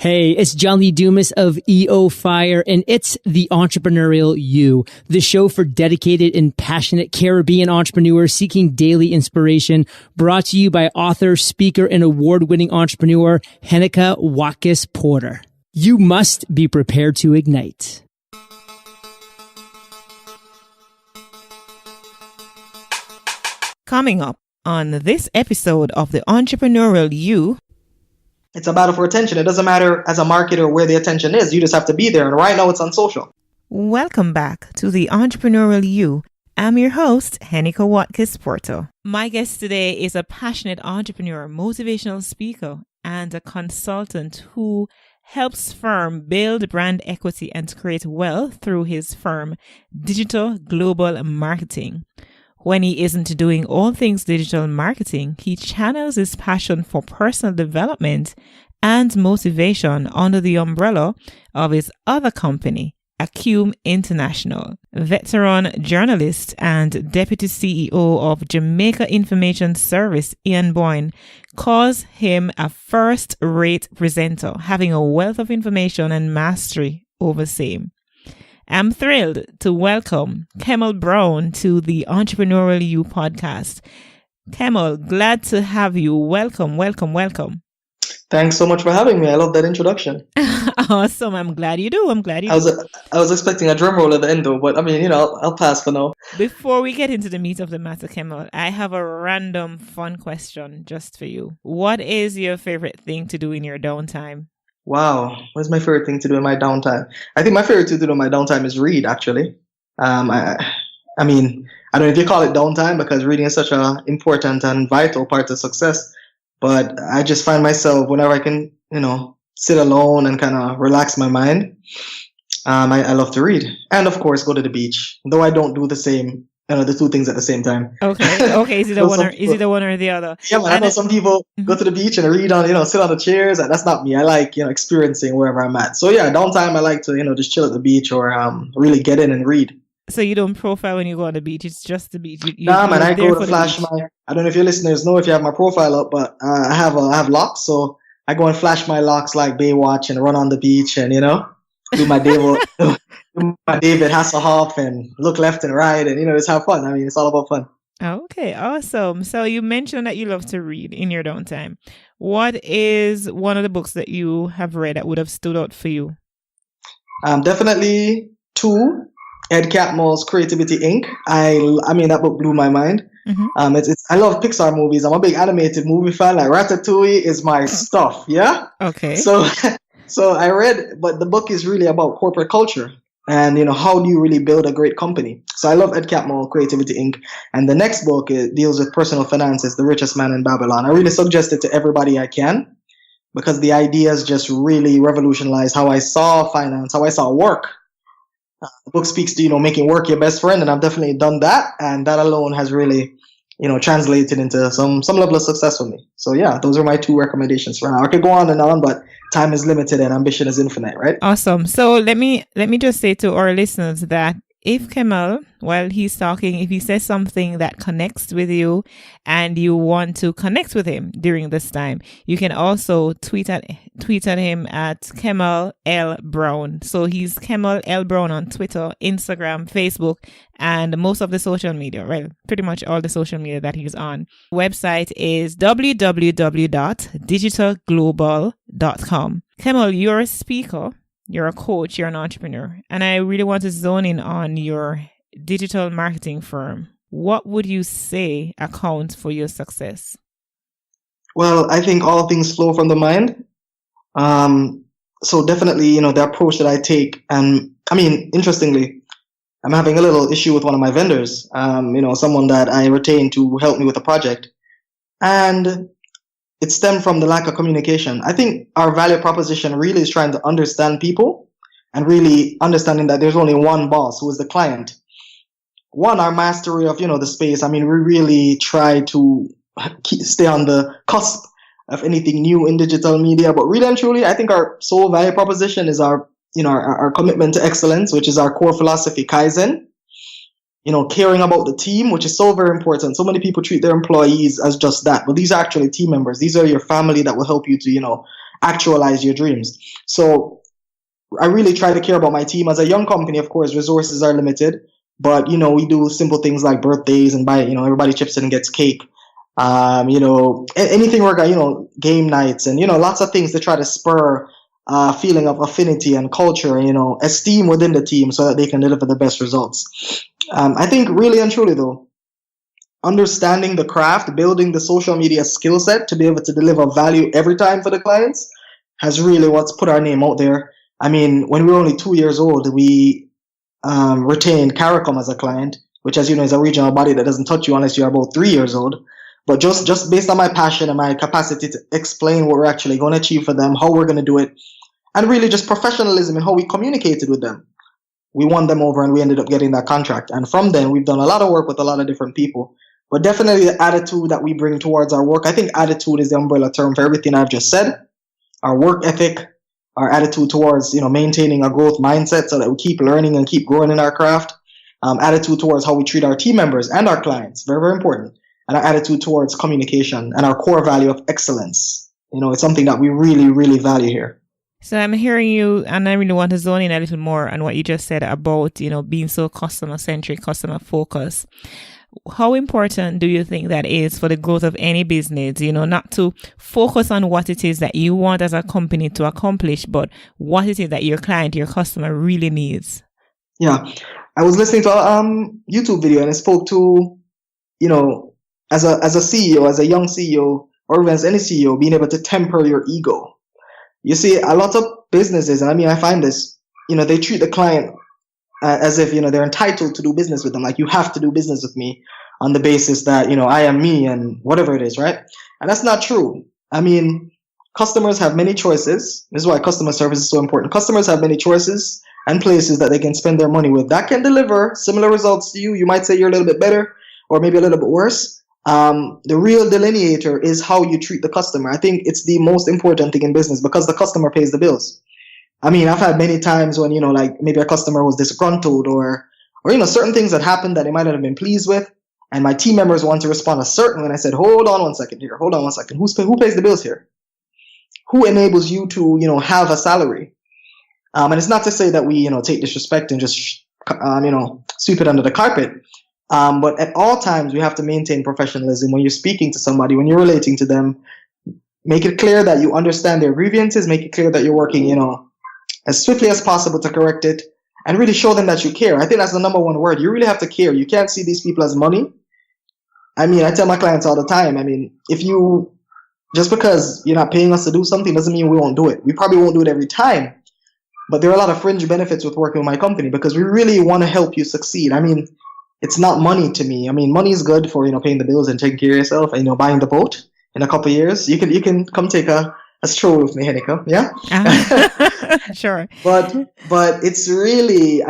Hey, it's John Lee Dumas of EO Fire, and it's the Entrepreneurial You, the show for dedicated and passionate Caribbean entrepreneurs seeking daily inspiration, brought to you by author, speaker, and award-winning entrepreneur Heneka Watkis-Porter. You must be prepared to ignite. Coming up on this episode of the Entrepreneurial You, it's a battle for attention. It doesn't matter as a marketer where the attention is. You just have to be there. And right now it's on social. Welcome back to the Entrepreneurial You. I'm your host, Heneka Watkis-Porter. My guest today is a passionate entrepreneur, motivational speaker, and a consultant who helps firms build brand equity and create wealth through his firm, Digita Global Marketing. When he isn't doing all things digital marketing, he channels his passion for personal development and motivation under the umbrella of his other company, Acume International. Veteran journalist and deputy CEO of Jamaica Information Service, Ian Boyne, calls him a first-rate presenter, having a wealth of information and mastery over same. I'm thrilled to welcome Kemal Brown to the Entrepreneurial You podcast. Kemal, glad to have you. Welcome. Thanks so much for having me. I love that introduction. Awesome. I'm glad you do. I was expecting a drum roll at the end though, but I mean, I'll pass for now. Before we get into the meat of the matter, Kemal, I have a random fun question just for you. What is your favorite thing to do in your downtime? Wow, what's my favorite thing to do in my downtime? I think my favorite thing to do in my downtime is read, actually. I mean, I don't know if you call it downtime because reading is such an important and vital part of success. But I just find myself, whenever I can, sit alone and kind of relax my mind, I love to read. And of course, go to the beach, though I don't do the same. The two things at the same time. Okay. Is it the one or the other? Yeah, man, I know some people go to the beach and read on, sit on the chairs. That's not me. I like, experiencing wherever I'm at. So yeah, downtime, I like to, just chill at the beach or really get in and read. So you don't profile when you go on the beach. It's just the beach. Nah, man, I go to flash I don't know if your listeners know if you have my profile up, but I have locks. So I go and flash my locks like Baywatch and run on the beach and, do my David Hasselhoff and look left and right and, just have fun. I mean, it's all about fun. Okay, awesome. So you mentioned that you love to read in your downtime. What is one of the books that you have read that would have stood out for you? Definitely two. Ed Catmull's Creativity Inc. I mean, that book blew my mind. Mm-hmm. I love Pixar movies. I'm a big animated movie fan. Like Ratatouille is my stuff. Yeah. Okay. So I read, but the book is really about corporate culture and, how do you really build a great company? So I love Ed Catmull, Creativity Inc. And the next book deals with personal finances, The Richest Man in Babylon. I really suggest it to everybody I can because the ideas just really revolutionized how I saw finance, how I saw work. The book speaks to, making work your best friend. And I've definitely done that. And that alone has really, translated into some level of success for me. So yeah, those are my two recommendations for now. I could go on and on, but time is limited and ambition is infinite, right? Awesome. So let me just say to our listeners that if Kemal, while he's talking, if he says something that connects with you and you want to connect with him during this time, you can also tweet at him at Kemal L. Brown. So he's Kemal L. Brown on Twitter, Instagram, Facebook, and most of the social media, right? Pretty much all the social media that he's on. Website is www.digitaglobal.com. Kemal, you're a speaker. You're a coach, you're an entrepreneur, and I really want to zone in on your digital marketing firm. What would you say accounts for your success? Well, I think all things flow from the mind. So definitely, the approach that I take, and I mean, interestingly, I'm having a little issue with one of my vendors, someone that I retained to help me with a project. And it stemmed from the lack of communication. I think our value proposition really is trying to understand people and really understanding that there's only one boss who is the client. One, our mastery of, the space. I mean, we really try to stay on the cusp of anything new in digital media. But really and truly, I think our sole value proposition is our commitment to excellence, which is our core philosophy, Kaizen. Caring about the team, which is so very important. So many people treat their employees as just that, but these are actually team members. These are your family that will help you to, actualize your dreams. So I really try to care about my team. As a young company, of course, resources are limited, but we do simple things like birthdays and buy, everybody chips in and gets cake. Anything we're got, game nights and, lots of things to try to spur a feeling of affinity and culture, esteem within the team so that they can deliver the best results. I think really and truly though, understanding the craft, building the social media skill set to be able to deliver value every time for the clients has really what's put our name out there. I mean, when we were only 2 years old, we retained CARICOM as a client, which, as you know, is a regional body that doesn't touch you unless you're about 3 years old. But just based on my passion and my capacity to explain what we're actually going to achieve for them, how we're going to do it, and really just professionalism and how we communicated with them, we won them over and we ended up getting that contract. And from then, we've done a lot of work with a lot of different people. But definitely the attitude that we bring towards our work, I think attitude is the umbrella term for everything I've just said. Our work ethic, our attitude towards, maintaining a growth mindset so that we keep learning and keep growing in our craft. Attitude towards how we treat our team members and our clients, very, very important. And our attitude towards communication and our core value of excellence. It's something that we really, really value here. So I'm hearing you, and I really want to zone in a little more on what you just said about, being so customer-centric, customer-focused. How important do you think that is for the growth of any business, not to focus on what it is that you want as a company to accomplish, but what it is that your client, your customer really needs? Yeah. I was listening to a YouTube video and it spoke to, as a CEO, as a young CEO, or even as any CEO, being able to temper your ego. You see, a lot of businesses, and I find this, they treat the client as if, they're entitled to do business with them. Like, you have to do business with me on the basis that, I am me and whatever it is, right? And that's not true. Customers have many choices. This is why customer service is so important. Customers have many choices and places that they can spend their money with that can deliver similar results to you. You might say you're a little bit better or maybe a little bit worse. The real delineator is how you treat the customer. I think it's the most important thing in business because the customer pays the bills. I've had many times when, maybe a customer was disgruntled or certain things that happened that they might not have been pleased with. And my team members want to respond a certain way. And I said, hold on one second here. Hold on one second. Who pays the bills here? Who enables you to, have a salary? And it's not to say that we, take disrespect and just, sweep it under the carpet. But at all times, we have to maintain professionalism when you're speaking to somebody, when you're relating to them. Make it clear that you understand their grievances. Make it clear that you're working, as swiftly as possible to correct it, and really show them that you care. I think that's the number one word. You really have to care. You can't see these people as money. I tell my clients all the time, just because you're not paying us to do something doesn't mean we won't do it. We probably won't do it every time. But there are a lot of fringe benefits with working with my company because we really want to help you succeed. It's not money to me. Money is good for, paying the bills and taking care of yourself and, buying the boat in a couple of years. You can come take a stroll with me, Heneka. Yeah. Sure. But it's really,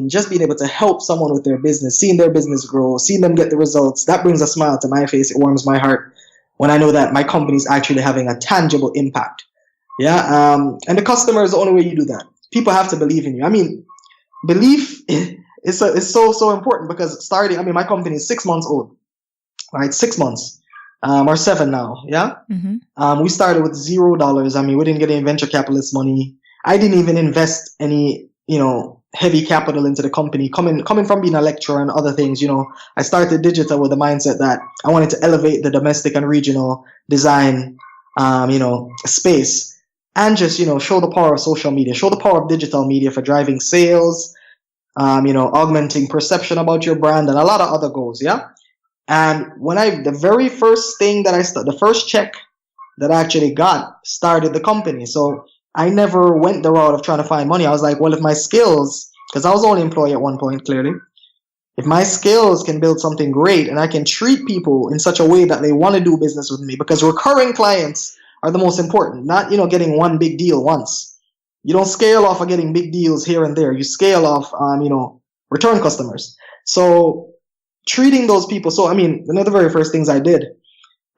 just being able to help someone with their business, seeing their business grow, seeing them get the results, that brings a smile to my face. It warms my heart when I know that my company is actually having a tangible impact. Yeah. And the customer is the only way you do that. People have to believe in you. Belief is so important because starting, my company is 6 months old, right? 6 months. Or 7 now, yeah? Mm-hmm. We started with $0. We didn't get any venture capitalist money. I didn't even invest any, heavy capital into the company. Coming from being a lecturer and other things, I started Digita with the mindset that I wanted to elevate the domestic and regional design, space and just, show the power of social media, show the power of digital media for driving sales, augmenting perception about your brand and a lot of other goals, yeah? And the very first thing that the first check that I actually got started the company. So I never went the route of trying to find money. I was like, well, if my skills, because I was only employee at one point, clearly, if my skills can build something great and I can treat people in such a way that they want to do business with me, because recurring clients are the most important, not, getting one big deal once. You don't scale off of getting big deals here and there. You scale off, return customers. So treating those people. So, one of the very first things I did,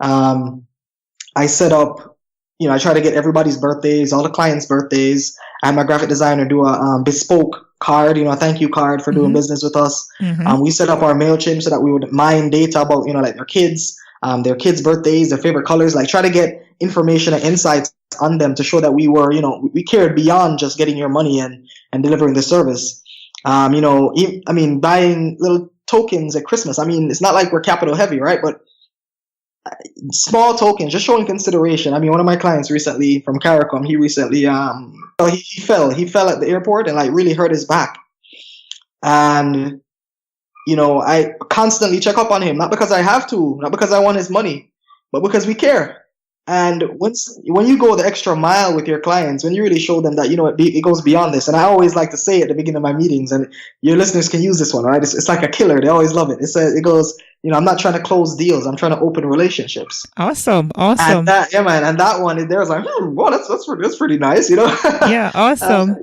I set up, I try to get everybody's birthdays, all the clients' birthdays. I had my graphic designer do a bespoke card, a thank you card for doing business with us. Mm-hmm. We set up our MailChimp so that we would mine data about, like their kids, their kids' birthdays, their favorite colors, like try to get information and insights on them to show that we were, we cared beyond just getting your money and delivering the service. Buying little tokens at Christmas. I mean, it's not like we're capital heavy, right? But small tokens, just showing consideration. I mean, one of my clients recently from CARICOM, he recently, he fell at the airport and like really hurt his back. And, I constantly check up on him, not because I have to, not because I want his money, but because we care. And when you go the extra mile with your clients, when you really show them that, it goes beyond this. And I always like to say at the beginning of my meetings, and your listeners can use this one, right? It's like a killer. They always love it. It goes, I'm not trying to close deals. I'm trying to open relationships. Awesome. And that, and that one, there was like, well, that's pretty nice, Yeah, awesome.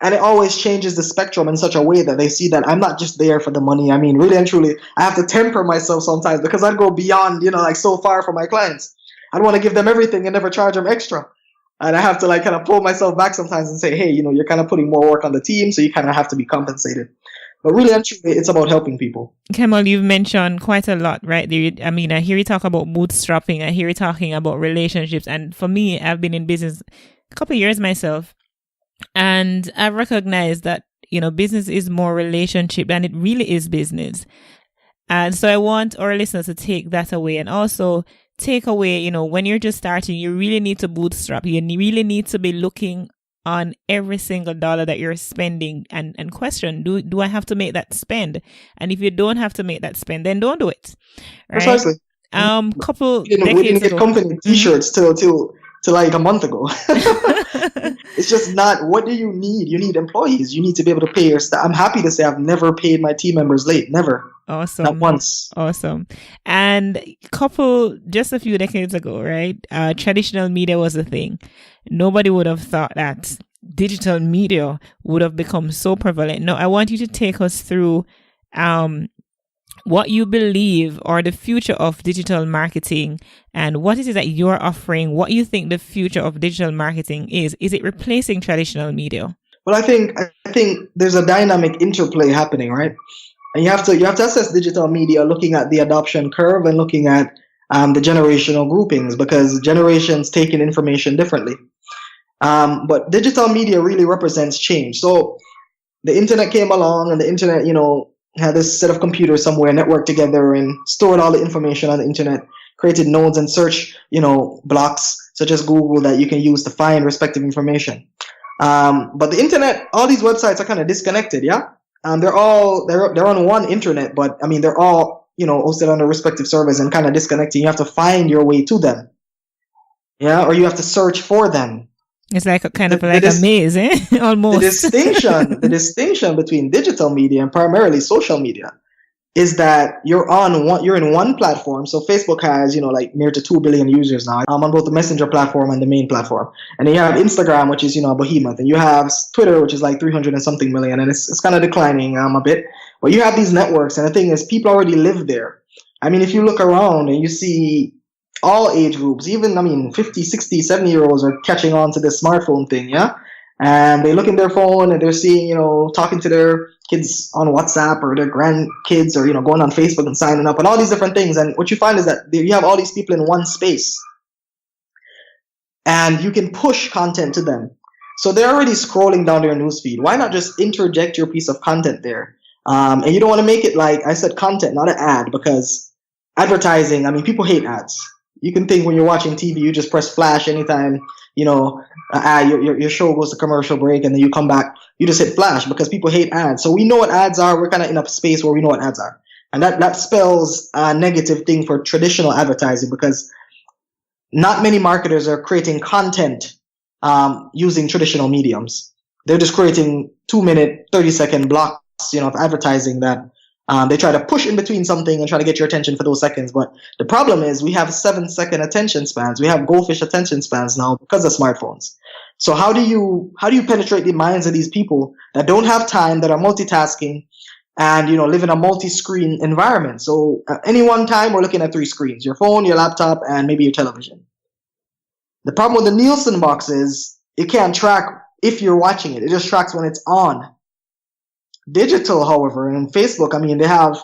And it always changes the spectrum in such a way that they see that I'm not just there for the money. I mean, really and truly, I have to temper myself sometimes because I'd go beyond, like so far for my clients. I'd want to give them everything and never charge them extra. And I have to like kind of pull myself back sometimes and say, hey, you're kind of putting more work on the team, so you kind of have to be compensated. But really and truly, it's about helping people. Kemal, you've mentioned quite a lot, right? I hear you talk about bootstrapping. I hear you talking about relationships. And for me, I've been in business a couple of years myself. And I recognize that, business is more relationship than it really is business. And so I want our listeners to take that away and also take away, when you're just starting, you really need to bootstrap. You really need to be looking on every single dollar that you're spending and question, do I have to make that spend? And if you don't have to make that spend, then don't do it. Right? Precisely. Couple decades ago. We didn't get company t-shirts till like a month ago. It's just not, what do you need? You need employees. You need to be able to pay your staff. I'm happy to say I've never paid my team members late. Never. Awesome. Not once. Awesome. And just a few decades ago, right? Traditional media was a thing. Nobody would have thought that digital media would have become so prevalent. Now, I want you to take us through what you believe are the future of digital marketing and what is it that you're offering, what you think the future of digital marketing is. Is it replacing traditional media? Well, I think there's a dynamic interplay happening, right? And you have to assess digital media looking at the adoption curve and looking at the generational groupings, because generations take in information differently. But digital media really represents change. So the internet came along, and the internet, had this set of computers somewhere networked together and stored all the information on the internet, created nodes and search, blocks such as Google that you can use to find respective information. But the internet, all these websites are kind of disconnected, yeah? They're on one internet, but I mean, they're all, hosted on their respective servers and kind of disconnected. You have to find your way to them. Yeah. Or you have to search for them. It's like a maze, eh? Almost. The distinction between digital media and primarily social media is that you're in one platform. So Facebook has, near to 2 billion users now. On both the Messenger platform and the main platform. And then you have Instagram, which is, a behemoth. And you have Twitter, which is like 300 and something million. And it's kind of declining a bit. But you have these networks. And the thing is, people already live there. I mean, if you look around and you see all age groups, even, 50, 60, 70-year-olds are catching on to this smartphone thing, yeah? And they look in their phone and they're seeing, talking to their kids on WhatsApp or their grandkids or, going on Facebook and signing up and all these different things. And what you find is that you have all these people in one space and you can push content to them. So they're already scrolling down their newsfeed. Why not just interject your piece of content there? And you don't want to make it like I said, content, not an ad, because advertising, people hate ads. You can think when you're watching TV, you just press flash anytime, your show goes to commercial break and then you come back, you just hit flash because people hate ads. So we know what ads are. We're kind of in a space where we know what ads are. And that spells a negative thing for traditional advertising because not many marketers are creating content using traditional mediums. They're just creating 2-minute, 30-second blocks, of advertising that they try to push in between something and try to get your attention for those seconds. But the problem is we have 7-second attention spans. We have goldfish attention spans now because of smartphones. So how do you penetrate the minds of these people that don't have time, that are multitasking and, live in a multi-screen environment? So at any one time, we're looking at 3 screens, your phone, your laptop, and maybe your television. The problem with the Nielsen box is it can't track if you're watching it. It just tracks when it's on. Digital, however, and Facebook, they have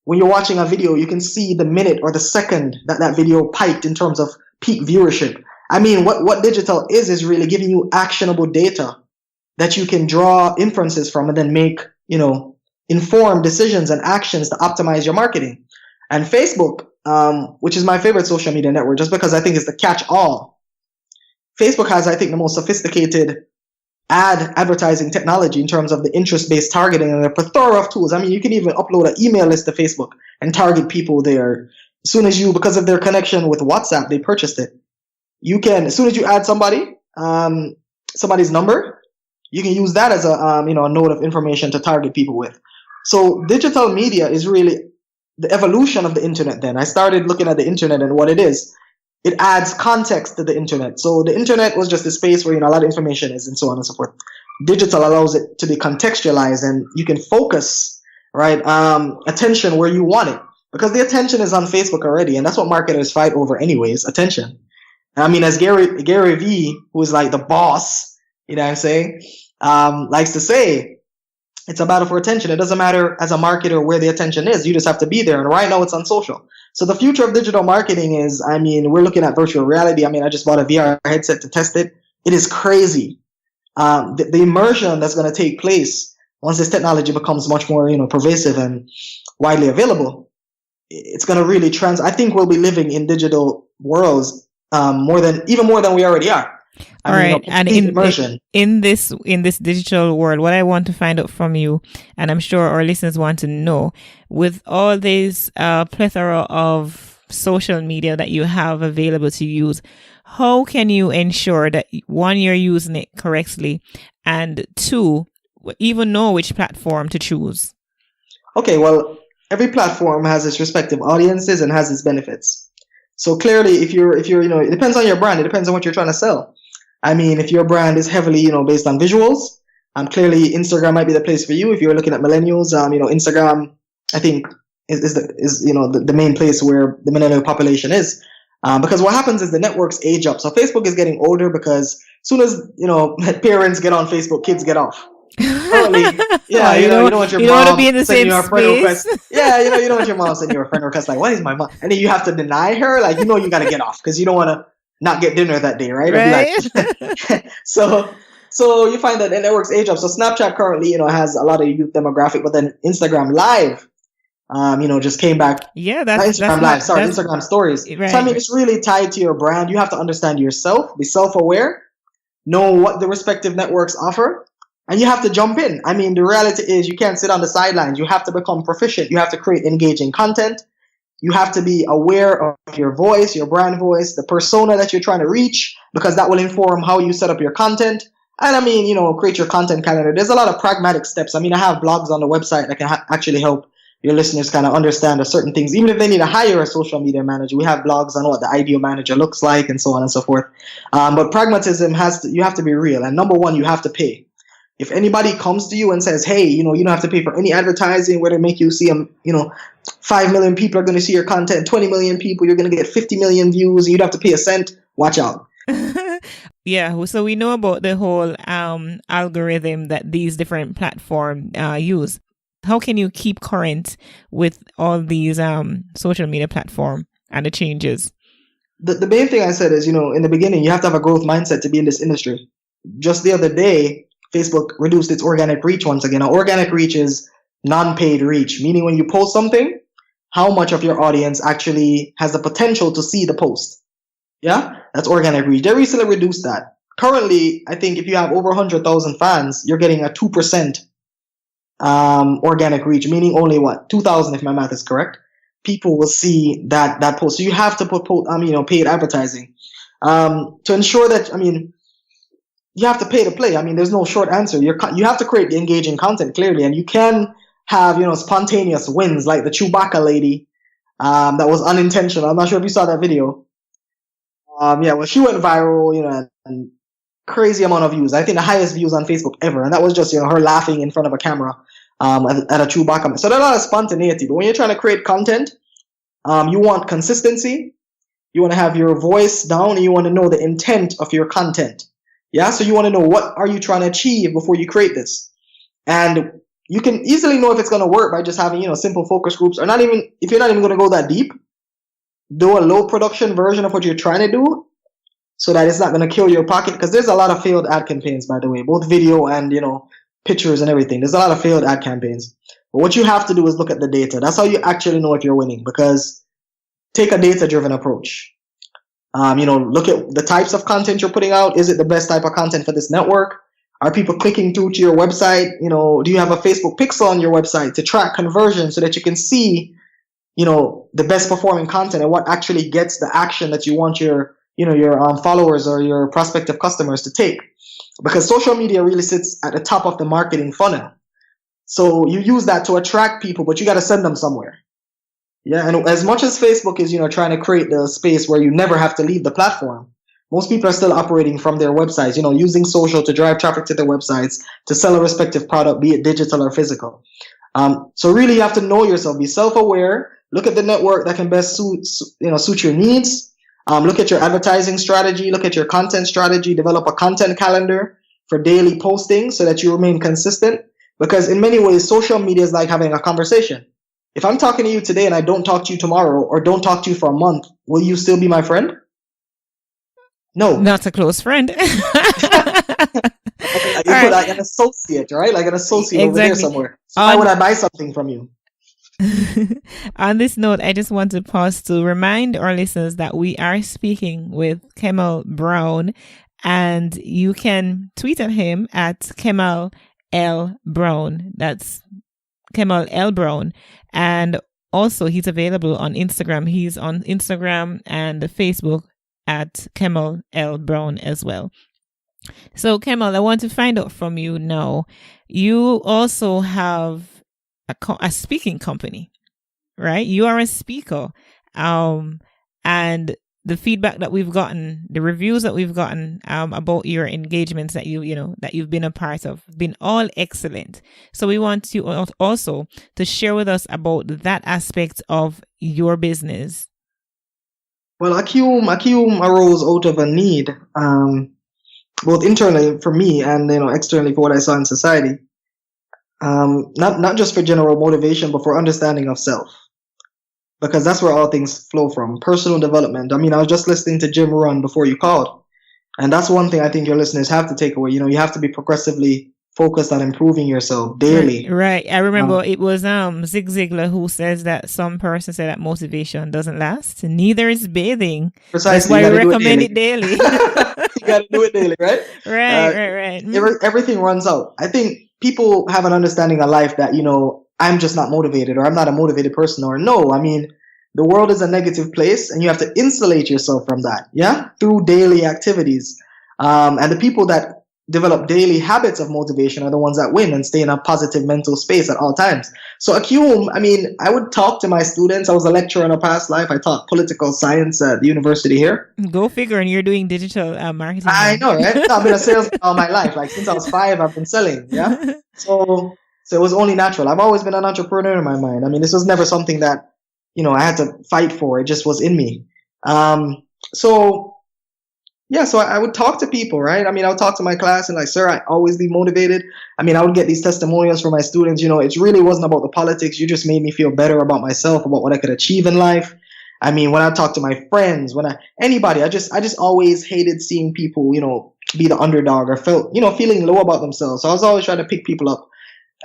when you're watching a video, you can see the minute or the second that that video piked in terms of peak viewership. I mean, what digital is really giving you actionable data that you can draw inferences from and then make, informed decisions and actions to optimize your marketing. And Facebook, which is my favorite social media network, just because I think it's the catch-all. Facebook has, I think, the most sophisticated advertising technology in terms of the interest-based targeting and a plethora of tools. I mean, you can even upload an email list to Facebook and target people there. As soon as because of their connection with WhatsApp, they purchased it. As soon as you add somebody's number, you can use that as a node of information to target people with. So digital media is really the evolution of the internet. Then I started looking at the internet and what it is. It adds context to the internet. So the internet was just a space where a lot of information is and so on and so forth. Digital allows it to be contextualized and you can focus attention where you want it, because the attention is on Facebook already, and that's what marketers fight over anyways, attention. I mean, as Gary Vee, who is like the boss, what I'm saying, likes to say, it's a battle for attention. It doesn't matter as a marketer where the attention is. You just have to be there. And right now it's on social. So the future of digital marketing is, we're looking at virtual reality. I just bought a VR headset to test it. It is crazy. The immersion that's going to take place once this technology becomes much more, pervasive and widely available, it's going to really I think we'll be living in digital worlds even more than we already are. All right, and in this digital world, what I want to find out from you, and I'm sure our listeners want to know, with all this plethora of social media that you have available to use, how can you ensure that, one, you're using it correctly, and two, even know which platform to choose? Okay, well, every platform has its respective audiences and has its benefits. So clearly, if you're, it depends on your brand. It depends on what you're trying to sell. If your brand is heavily, based on visuals, clearly Instagram might be the place for you. If you're looking at millennials, Instagram, I think is the main place where the millennial population is. Because what happens is the networks age up. So Facebook is getting older because as soon as, parents get on Facebook, kids get off. Early, yeah, you don't want your mom sending you a friend request. Yeah, you don't want your mom sending you a friend request like, what is my mom? And then you have to deny her, like, you got to get off because you don't want to not get dinner that day, right? Like, so you find that the networks age up. So Snapchat currently, has a lot of youth demographic, but then Instagram Live, just came back. Yeah, Instagram Stories. Right. So it's really tied to your brand. You have to understand yourself, be self-aware, know what the respective networks offer, and you have to jump in. The reality is you can't sit on the sidelines. You have to become proficient. You have to create engaging content. You have to be aware of your voice, your brand voice, the persona that you're trying to reach, because that will inform how you set up your content. And create your content calendar. There's a lot of pragmatic steps. I have blogs on the website that can actually help your listeners kind of understand certain things. Even if they need to hire a social media manager, we have blogs on what the ideal manager looks like and so on and so forth. But pragmatism you have to be real. And number one, you have to pay. If anybody comes to you and says, hey, you don't have to pay for any advertising, where to make you see them, 5 million people are going to see your content, 20 million people, you're going to get 50 million views, and you'd have to pay a cent, watch out. Yeah, so we know about the whole algorithm that these different platforms use. How can you keep current with all these social media platforms and the changes? The main thing I said is, in the beginning, you have to have a growth mindset to be in this industry. Just the other day, Facebook reduced its organic reach once again. Now, organic reach is non-paid reach, meaning when you post something, how much of your audience actually has the potential to see the post. Yeah, that's organic reach. They recently reduced that. Currently, I think if you have over 100,000 fans, you're getting a 2% organic reach, meaning only 2,000, if my math is correct, people will see that post. So you have to put paid advertising to ensure that, you have to pay to play. There's no short answer. You have to create engaging content clearly, and you can have, spontaneous wins like the Chewbacca lady that was unintentional. I'm not sure if you saw that video. She went viral, and crazy amount of views. I think the highest views on Facebook ever, and that was just her laughing in front of a camera at a Chewbacca. So there's a lot of spontaneity. But when you're trying to create content, you want consistency. You want to have your voice down, and you want to know the intent of your content. Yeah, so you want to know what are you trying to achieve before you create this. And you can easily know if it's going to work by just having, simple focus groups, or not even, if you're not even going to go that deep, do a low production version of what you're trying to do so that it's not going to kill your pocket. Because there's a lot of failed ad campaigns, by the way, both video and, pictures and everything. There's a lot of failed ad campaigns. But what you have to do is look at the data. That's how you actually know if you're winning, because take a data-driven approach. Look at the types of content you're putting out. Is it the best type of content for this network? Are people clicking through to your website? Do you have a Facebook pixel on your website to track conversion so that you can see, the best performing content and what actually gets the action that you want your followers or your prospective customers to take? Because social media really sits at the top of the marketing funnel. So you use that to attract people, but you got to send them somewhere. Yeah, and as much as Facebook is, trying to create the space where you never have to leave the platform, most people are still operating from their websites, using social to drive traffic to their websites to sell a respective product, be it digital or physical. So really you have to know yourself, be self-aware, look at the network that can best suit your needs. Look at your advertising strategy, look at your content strategy, develop a content calendar for daily posting so that you remain consistent. Because in many ways, social media is like having a conversation. If I'm talking to you today and I don't talk to you tomorrow, or don't talk to you for a month, will you still be my friend? No. Not a close friend. Like an associate, right? Like an associate over there somewhere. So why would I buy something from you? On this note, I just want to pause to remind our listeners that we are speaking with Kemal Brown, and you can tweet at him at Kemal L. Brown. That's Kemal L. Brown. And also he's available on Instagram. He's on Instagram and Facebook at Kemal L. Brown as well. So Kemal, I want to find out from you now. You also have a speaking company, right? You are a speaker. And the feedback that we've gotten, the reviews that we've gotten about your engagements that you've been a part of, been all excellent. So we want you also to share with us about that aspect of your business. Well, Acume arose out of a need, both internally for me and externally for what I saw in society. Not just for general motivation, but for understanding of self. Because that's where all things flow from, personal development. I was just listening to Jim Rohn before you called. And that's one thing I think your listeners have to take away. You have to be progressively focused on improving yourself daily. Right. I remember it was Zig Ziglar who says that some person said that motivation doesn't last. Neither is bathing. Precisely. That's why we recommend it daily. You got to do it daily, right? Right. Everything runs out. I think people have an understanding of life that, I'm just not motivated, or I'm not a motivated person, or no. The world is a negative place and you have to insulate yourself from that, through daily activities. And the people that develop daily habits of motivation are the ones that win and stay in a positive mental space at all times. So Acume, I would talk to my students. I was a lecturer in a past life. I taught political science at the university here. Go figure, and you're doing digital marketing. I know, right? I've been a salesman all my life. Like since I was 5, I've been selling, So it was only natural. I've always been an entrepreneur in my mind. This was never something that, I had to fight for. It just was in me. So I would talk to people, right? I would talk to my class and sir, I always be motivated. I would get these testimonials from my students. It really wasn't about the politics. You just made me feel better about myself, about what I could achieve in life. When I talk to my friends, anybody, I just always hated seeing people, be the underdog or felt, feeling low about themselves. So I was always trying to pick people up.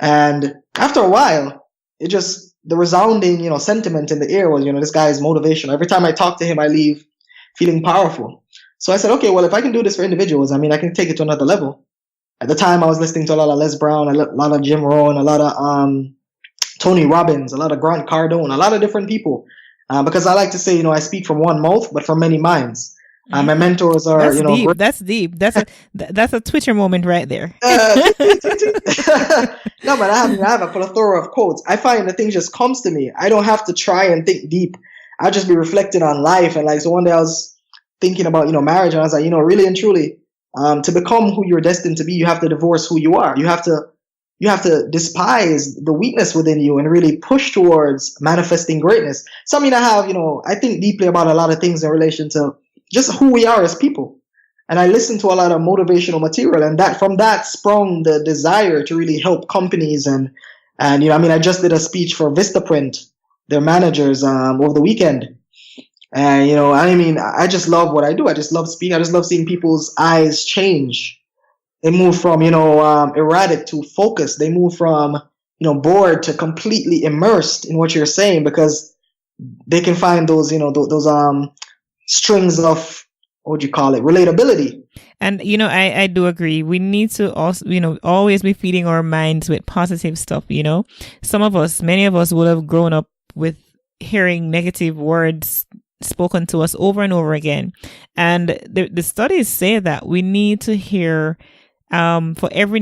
And after a while, the resounding, sentiment in the air was, this guy is motivational. Every time I talk to him, I leave feeling powerful. So I said, okay, well, if I can do this for individuals, I can take it to another level. At the time, I was listening to a lot of Les Brown, a lot of Jim Rohn, a lot of Tony Robbins, a lot of Grant Cardone, a lot of different people. Because I like to say, I speak from one mouth, but from many minds. My mentors are, That's deep. That's a Twitter moment right there. No, but I have a plethora of quotes. I find the thing just comes to me. I don't have to try and think deep. I'll just be reflecting on life. And so one day I was thinking about, marriage, and I was like, really and truly, to become who you're destined to be, you have to divorce who you are. You have to despise the weakness within you and really push towards manifesting greatness. So I think deeply about a lot of things in relation to just who we are as people. And I listened to a lot of motivational material, and from that sprung the desire to really help companies and And, I just did a speech for Vistaprint, their managers, over the weekend. And, I just love what I do. I just love speaking. I just love seeing people's eyes change. They move from, erratic to focused. They move from, bored to completely immersed in what you're saying, because they can find those, those strings of, what would you call it, relatability. And, I do agree. We need to also, always be feeding our minds with positive stuff, many of us would have grown up with hearing negative words spoken to us over and over again. And the studies say that we need to hear, for every